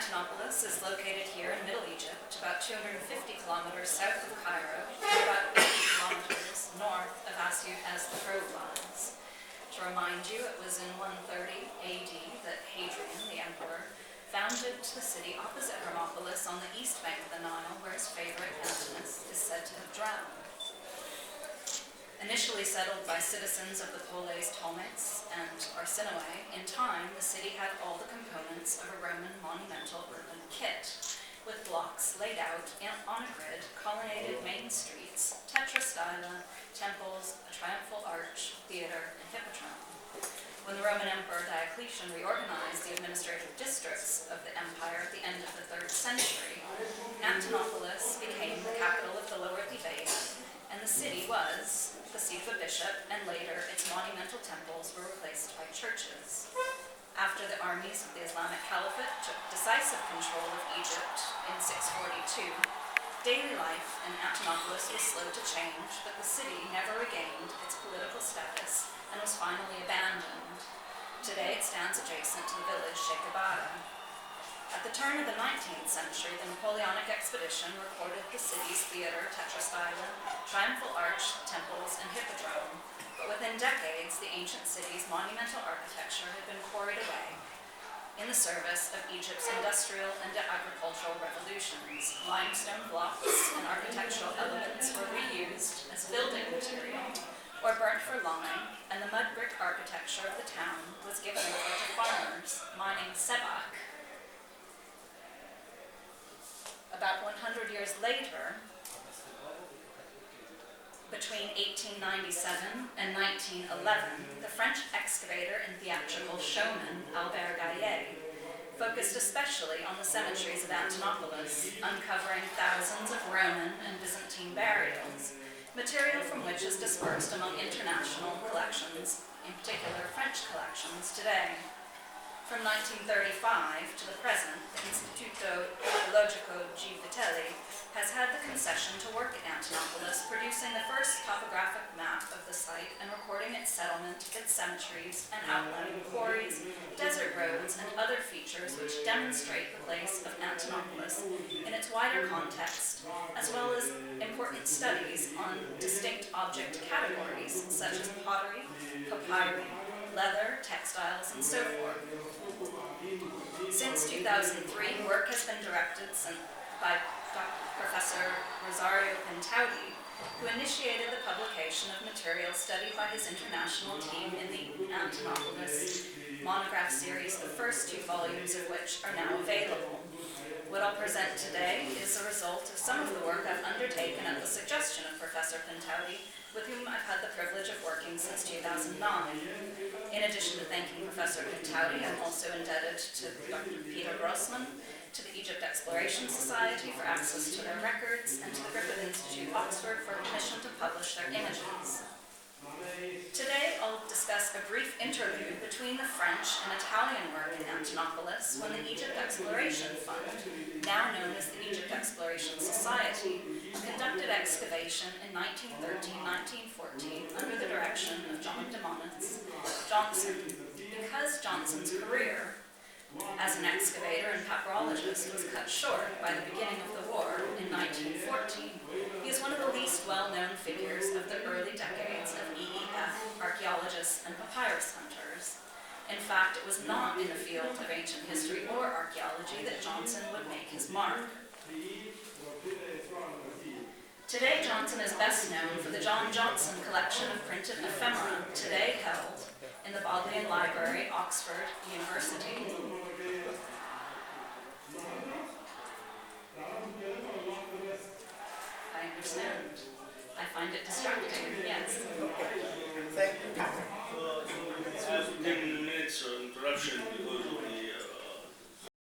Antinopolis is located here in Middle Egypt, about 250 kilometers south of Cairo, and about 80 kilometers north of as the crow flies. To remind you, it was in 130 AD that Hadrian, the emperor, founded the city opposite Hermopolis on the east bank of the Nile, where his favorite, Antinous, is said to have drowned. Initially settled by citizens of the Polis, Ptolemies, and Arsinoe, in time the city had all the components of a Roman monumental urban kit, with blocks laid out on a grid, colonnaded main streets, tetrastyla, temples, a triumphal arch, theater, and hippodrome. When the Roman Emperor Diocletian reorganized the administrative districts of the empire at the end of the 3rd century, Antinopolis became the capital of the Lower Thebaid, and the city was the seat of a bishop, and later its monumental temples were replaced by churches. After the armies of the Islamic Caliphate took decisive control of Egypt in 642, daily life in Antinopolis was slow to change, but the city never regained its political status and was finally abandoned. Today it stands adjacent to the village Sheikh-Abada. At the turn of the 19th century, the Napoleonic expedition recorded the city's theater, tetrastyla, triumphal arch, temples, and hippodrome, but within decades, the ancient city's monumental architecture had been quarried away in the service of Egypt's industrial and agricultural revolutions. Limestone blocks and architectural elements were reused as building material or burnt for lime, and the mud brick architecture of the town was given over to farmers mining sebach. About 100 years later, between 1897 and 1911, the French excavator and theatrical showman Albert Gaillet focused especially on the cemeteries of Antinopolis, uncovering thousands of Roman and Byzantine burials, material from which is dispersed among international collections, in particular French collections today. From 1935 to the present, the Istituto Archeologico G. Vitelli has had the concession to work at Antinopolis, producing the first topographic map of the site and recording its settlement, its cemeteries, and outlining quarries, desert roads, and other features which demonstrate the place of Antinopolis in its wider context, as well as important studies on distinct object categories such as pottery, papyri, leather, textiles, and so forth. Since 2003, work has been directed by Professor Rosario Pintaudi, who initiated the publication of material studied by his international team in the Antinopolis monograph series, the first 2 volumes of which are now available. What I'll present today is a result of some of the work I've undertaken at the suggestion of Professor Pintaudi, with whom I've had the privilege of working since 2009. In addition to thanking Professor Pintaudi, I'm also indebted to Dr. Peter Grossman, to the Egypt Exploration Society for access to their records, and to the Griffith Institute, Oxford, for permission to publish their images. Today, I'll discuss a brief interlude between the French and Italian work in Antinopolis when the Egypt Exploration Fund, now known as the Egypt Exploration Society, conducted excavation in 1913-1914 under the direction of John de Monets Johnson. Because Johnson's career as an excavator and papyrologist was cut short by the beginning of the war in 1914, he is one of the least well-known figures of the early decades of EEF archaeologists and papyrus hunters. In fact, it was not in the field of ancient history or archaeology that Johnson would make his mark. Today, Johnson is best known for the John Johnson collection of printed ephemera, today held in the Bodleian Library, Oxford University. I understand. I find it distracting, yes.